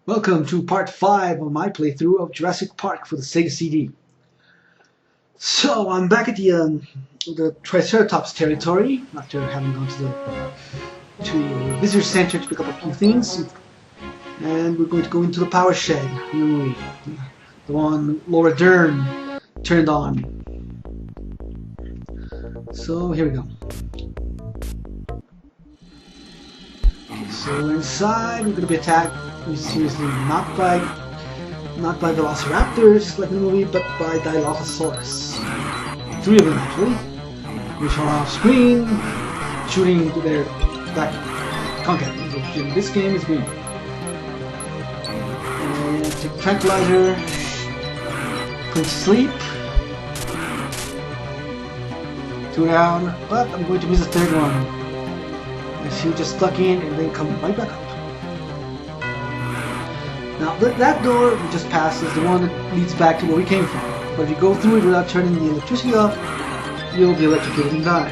Welcome to part 5 of my playthrough of Jurassic Park for the Sega CD. So I'm back at the Triceratops territory after having gone to the visitor center to pick up a few things, and we're going to go into the power shed. The one Laura Dern turned on. So here we go. Okay, so inside we're going to be attacked. Seriously, not by velociraptors like in the movie, but by Dilophosaurus. 3 of them actually, which are off screen, shooting into their back contact, which in this game is green. And take the tranquilizer, put to sleep. 2 down, but I'm going to miss the 3rd one. And she just stuck in and then come right back up. Now that door we just passed is the one that leads back to where we came from. But if you go through it without turning the electricity off, you'll be electrocuted and die.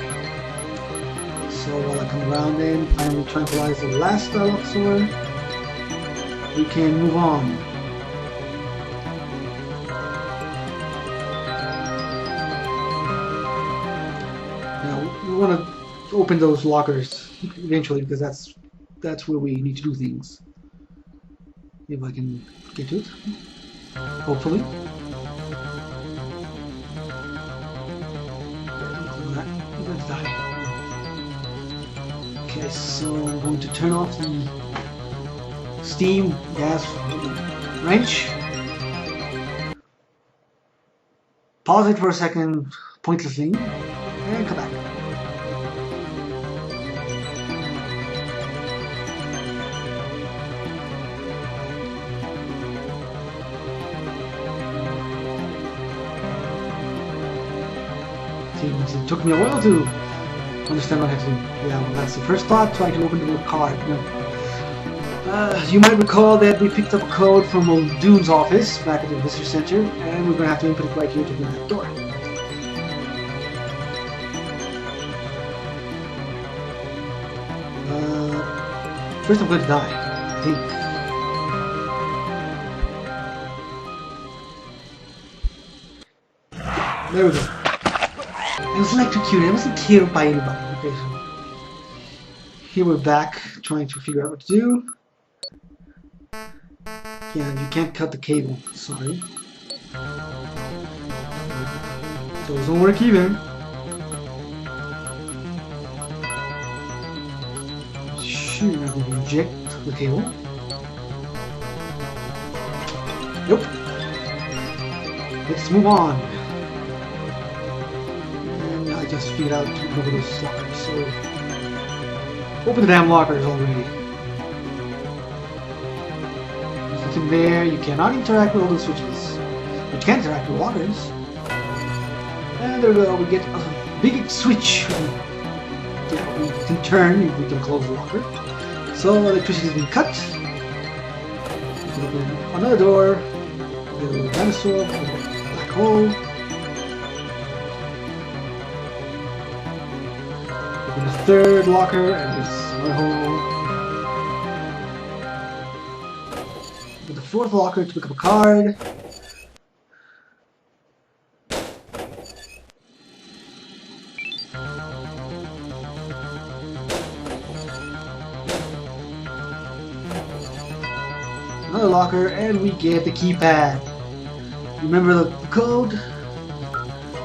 So while I come around and finally tranquilize the last Dilophosaur, we can move on. Now we want to open those lockers eventually because that's where we need to do things. If I can get to it, hopefully. I'm going to die. Okay, so I'm going to turn off the steam gas wrench. Pause it for a second, pointlessly, and come back. It took me a while to understand what I had to do. Yeah, well, that's the first thought, trying to open the little card. You might recall that we picked up a code from old Dune's office back at the visitor center, and we're going to have to input it right here to open that door. First I'm going to die, I think. There we go. I was electrocuted. I wasn't killed by anybody. Okay, so here we're back, trying to figure out what to do. Yeah, you can't cut the cable. Sorry. So it doesn't work either. Shoot, I'm going to reject the cable. Nope. Let's move on. I just figured out to open over those lockers, so open the damn lockers already. There's nothing there. You cannot interact with all those switches, but you can interact with lockers. And there we go. We get a big switch. Yeah, we can turn if we can close the locker. So electricity has been cut. Another door. We get a little dinosaur, a black hole. The 3rd locker, and there's another hole. With the 4th locker to pick up a card. Another locker, and we get the keypad. Remember the code?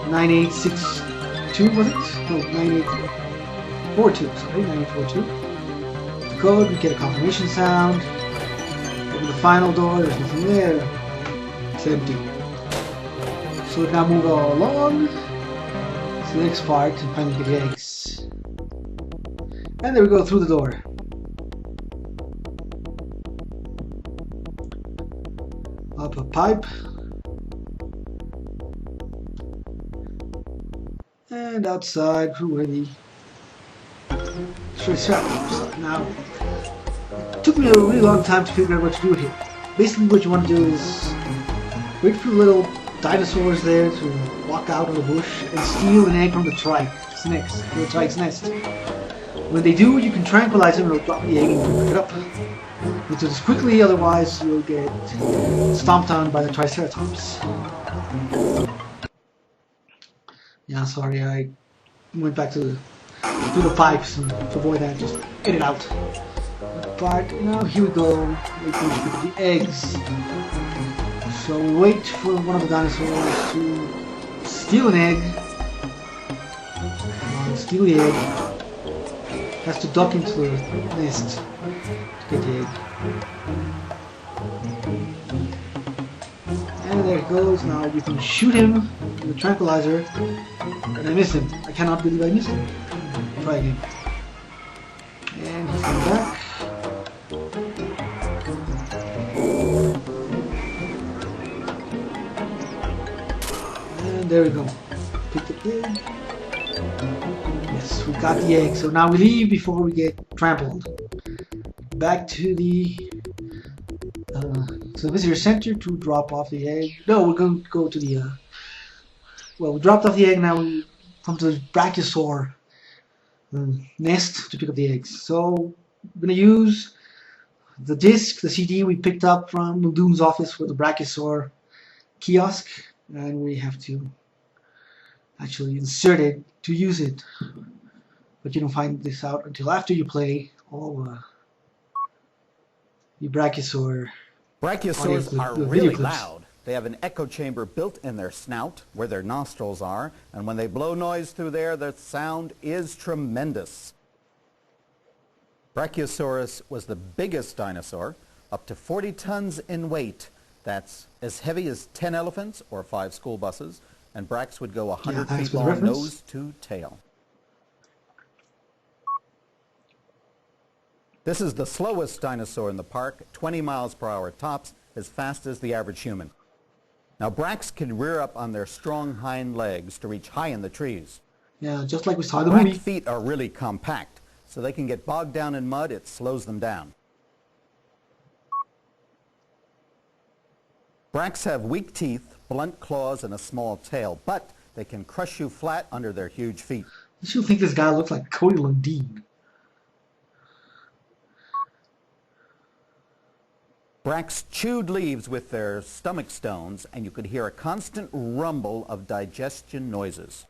9862, was it? No, 9842, sorry, 9842. The code, we get a confirmation sound. Open the final door, there's nothing there. It's empty. So we now move all along to the next part and finally get the eggs. And there we go, through the door. Up a pipe. And outside, who are the Triceratops. Now, it took me a really long time to figure out what to do here. Basically what you want to do is wait for the little dinosaurs there to walk out of the bush and steal an egg from the trike's nest. When they do, you can tranquilize them and it'll drop the egg and pick it up. You need to do this quickly, otherwise you'll get stomped on by the Triceratops. Yeah, sorry, I went back to the pipes and to avoid that, just get it out. But now here we go, we're going to pick the eggs. So we wait for one of the dinosaurs to steal an egg. Steal the egg. Has to duck into the nest to get the egg. And there it goes. Now we can shoot him with a tranquilizer. And I missed him. I cannot believe I missed him. Try again. And he's coming back. And there we go. Picked up the egg. Yes, we got the egg. So now we leave before we get trampled. Back to the visitor center to drop off the egg. No, we're going to go to the well, we dropped off the egg. Now we come to the Brachiosaur nest to pick up the eggs. So we're going to use the disc, the CD we picked up from Muldoon's office for the Brachiosaur kiosk, and we have to actually insert it to use it. But you don't find this out until after you play all the Brachiosaur. Brachiosaurs are really loud. They have an echo chamber built in their snout where their nostrils are, and when they blow noise through there, the sound is tremendous. Brachiosaurus was the biggest dinosaur, up to 40 tons in weight. That's as heavy as 10 elephants or 5 school buses, and Brax would go 100 feet long nose to tail. This is the slowest dinosaur in the park, 20 miles per hour tops, as fast as the average human. Now Brax can rear up on their strong hind legs to reach high in the trees. Yeah, just like we saw in the movie. Brax feet are really compact, so they can get bogged down in mud. It slows them down. Brax have weak teeth, blunt claws, and a small tail, but they can crush you flat under their huge feet. You should think this guy looks like Cody Lundin. Brax chewed leaves with their stomach stones, and you could hear a constant rumble of digestion noises.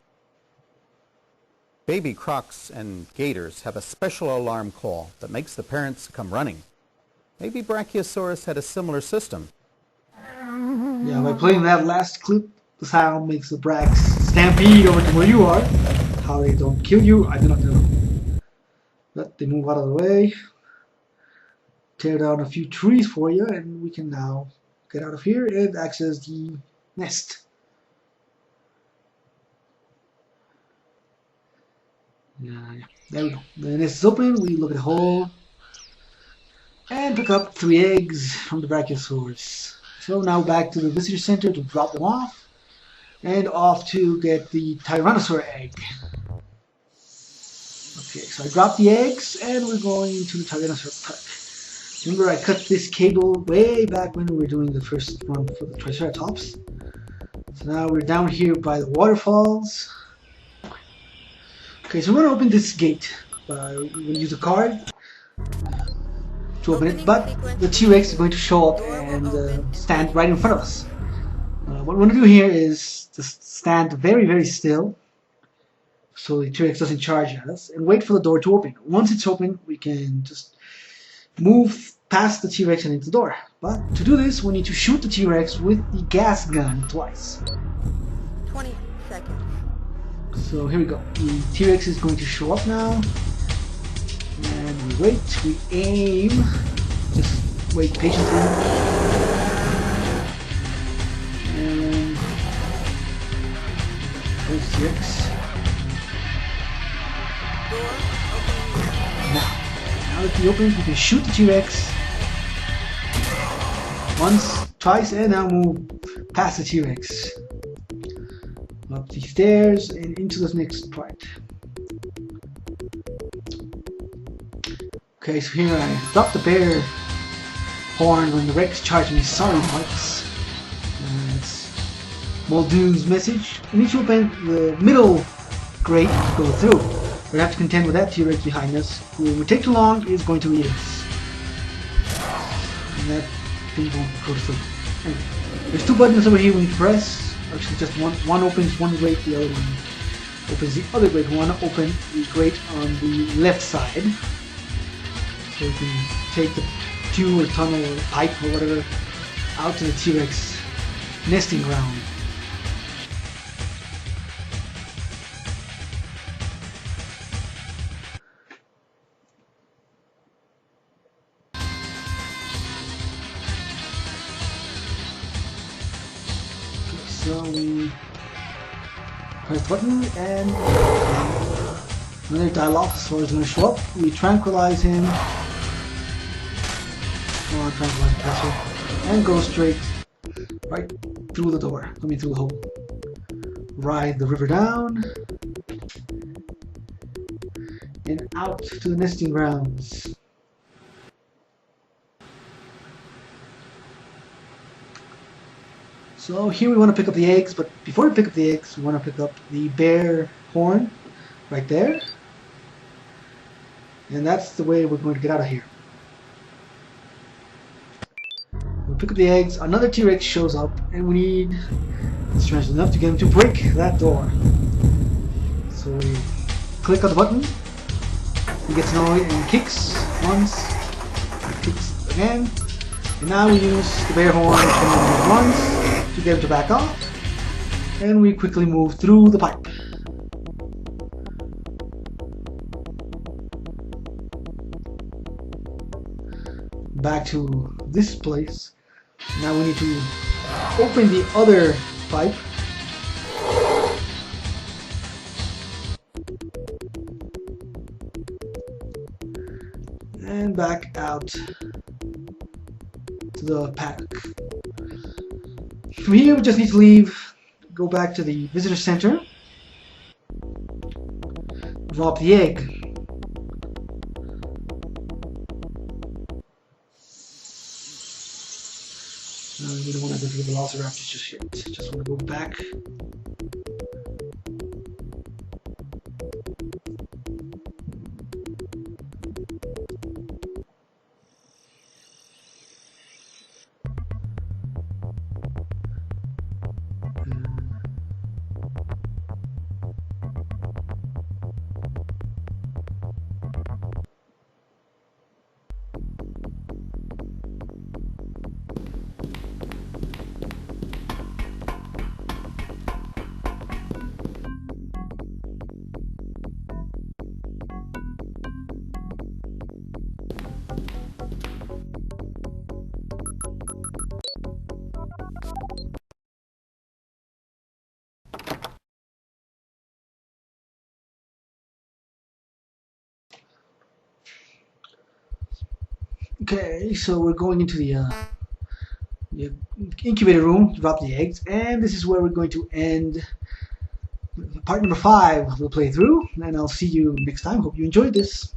Baby crocs and gators have a special alarm call that makes the parents come running. Maybe Brachiosaurus had a similar system. Yeah, by playing that last clip, the sound makes the Brax stampede over to where you are. How they don't kill you, I do not know. But they move out of the way. Tear down a few trees for you, and we can now get out of here and access the nest. Yeah, there we go. The nest is open. We look at the hole and pick up 3 eggs from the Brachiosaurus. So now back to the visitor center to drop them off, and off to get the Tyrannosaur egg. Okay, so I dropped the eggs, and we're going to the Tyrannosaur Park. Remember, I cut this cable way back when we were doing the first run for the Triceratops. So now we're down here by the waterfalls. Okay, so we're going to open this gate. We're going to use a card to open it, but the T-Rex is going to show up and stand right in front of us. What we're going to do here is just stand very, very still so the T-Rex doesn't charge at us, and wait for the door to open. Once it's open, we can just move past the T-Rex and into the door. But to do this, we need to shoot the T-Rex with the gas gun twice. 20 seconds. So here we go. The T-Rex is going to show up now. And we wait, we aim. Just wait patiently. And there's T-Rex. Now that we open, we can shoot the T-Rex once, twice, and now move past the T-Rex. Up the stairs and into the next part. Okay, so here I dropped the bear horn when the Rex charged me. Sorry, Marks. That's Muldoon's message. We need to open the middle grate to go through. We have to contend with that T-Rex behind us. If we take too long, it's going to eat us. that thing won't go to sleep. Anyway, there's two buttons over here when you press. Actually, just one opens one grate, the other one opens the other grate. We want to open the grate on the left side, so you can take the tube or tunnel or pipe or whatever out to the T-Rex nesting ground. So we press the button and another Dilophosaurus is going to show up. We tranquilize him. Come on, tranquilize the caster. And go straight right through the door. I mean through the hole. Ride the river down. And out to the nesting grounds. So here we want to pick up the eggs, but before we pick up the eggs, we want to pick up the bear horn right there. And that's the way we're going to get out of here. We'll pick up the eggs, another T-Rex shows up, and we need strength enough to get him to break that door. So we click on the button, he gets annoyed and kicks once, kicks again, and now we use the bear horn once to get him to back off, and we quickly move through the pipe. Back to this place. Now we need to open the other pipe. And back out to the paddock. From here we just need to leave, go back to the visitor center, drop the egg. We don't want to go to the Velociraptors just yet, just want to go back. Okay, so we're going into the incubator room to drop the eggs, and this is where we're going to end part number 5 of the playthrough, and I'll see you next time. Hope you enjoyed this.